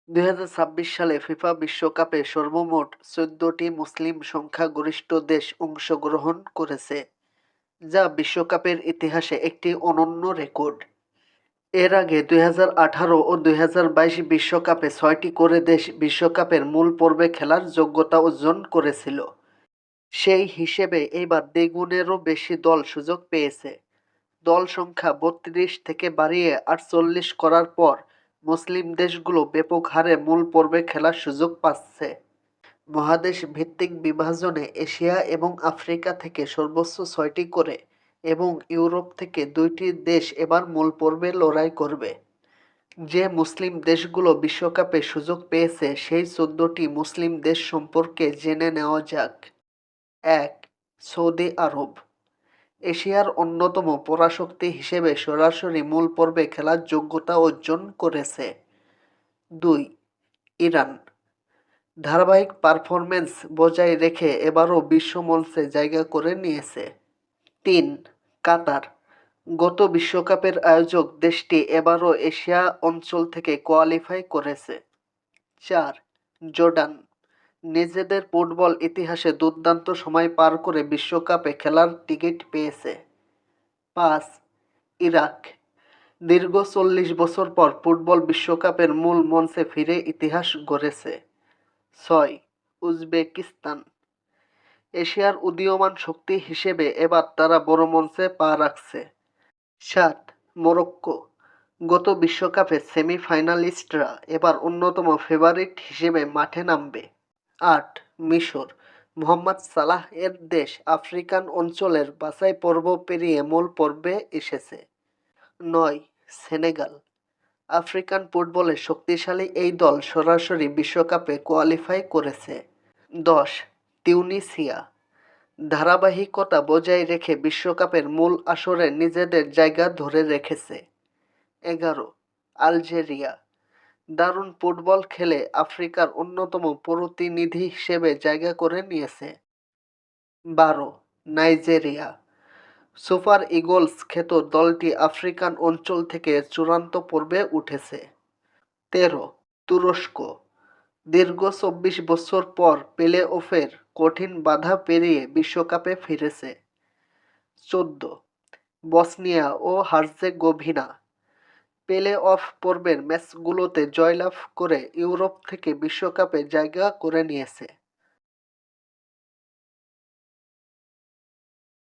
২০২৬ সালে ফিফা বিশ্বকাপে সর্বমোট ১৪টি মুসলিম সংখ্যাগরিষ্ঠ দেশ অংশগ্রহণ করেছে, যা বিশ্বকাপের ইতিহাসে একটি অনন্য রেকর্ড। এর আগে ২০১৮ ও ২০২২ বিশ্বকাপে ৬টি করে দেশ বিশ্বকাপের মূল পর্বে খেলার যোগ্যতা অর্জন করেছিল। সেই হিসেবে এবার দ্বিগুণেরও বেশি দল সুযোগ পেয়েছে। দল সংখ্যা ৩২ থেকে বাড়িয়ে ৪৮ করার পর মুসলিম দেশগুলো ব্যাপক হারে মূল পর্বে খেলার সুযোগ পাচ্ছে। মহাদেশ ভিত্তিক বিভাজনে এশিয়া এবং আফ্রিকা থেকে সর্বোচ্চ ৬টি করে এবং ইউরোপ থেকে ২টি দেশ এবার মূল পর্বে লড়াই করবে। যে মুসলিম দেশগুলো বিশ্বকাপে সুযোগ পেয়েছে সেই ১৪টি মুসলিম দেশ সম্পর্কে জেনে নেওয়া যাক। ১. সৌদি আরব। এশিয়ার অন্যতম পরাশক্তি হিসেবে সরাসরি মূল পর্বে খেলার যোগ্যতা অর্জন করেছে। ২. ইরান। ধারাবাহিক পারফরম্যান্স বজায় রেখে এবারও বিশ্বমঞ্চে জায়গা করে নিয়েছে। ৩. কাতার। গত বিশ্বকাপের আয়োজক দেশটি এবারও এশিয়া অঞ্চল থেকে কোয়ালিফাই করেছে। ৪. জর্ডান। নিজেদের ফুটবল ইতিহাসে দুর্দান্ত সময় পার করে বিশ্বকাপে খেলার টিকিট পেয়েছে। ৫. ইরাক। দীর্ঘ ৪০ বছর পর ফুটবল বিশ্বকাপের মূল মঞ্চে ফিরে ইতিহাস গড়েছে। ৬. উজবেকিস্তান। এশিয়ার উদীয়মান শক্তি হিসেবে এবার তারা বড় মঞ্চে পা রাখছে। ৭. মরক্কো। গত বিশ্বকাপে সেমিফাইনালিস্টরা এবার অন্যতম ফেভারিট হিসেবে মাঠে নামবে। ৮. মিশর। মোহাম্মদ সালাহ এর দেশ আফ্রিকান অঞ্চলের বাছাই পর্ব পেরিয়ে মূল পর্বে এসেছে। ৯. সেনেগাল। আফ্রিকান ফুটবলের শক্তিশালী এই দল সরাসরি বিশ্বকাপে কোয়ালিফাই করেছে। ১০. তিউনিসিয়া। ধারাবাহিকতা বজায় রেখে বিশ্বকাপের মূল আসরে নিজেদের জায়গা ধরে রেখেছে। ১১. আলজেরিয়া। দারুণ ফুটবল খেলে আফ্রিকার অন্যতম প্রতিনিধি হিসেবে জায়গা করে নিয়েছে। ১২. নাইজেরিয়া। সুপার ইগলস খ্যাত দলটি আফ্রিকান অঞ্চল থেকে চূড়ান্ত পর্বে উঠেছে। ১৩. তুরস্ক। দীর্ঘ ২৪ বছর পর প্লে অফের কঠিন বাধা পেরিয়ে বিশ্বকাপে ফিরেছে। ১৪. Bosnia O Herzegovina. Play of পর্বের ম্যাচগুলোতে জয়লাভ করে ইউরোপ থেকে বিশ্বকাপে জায়গা করে নিয়েছে।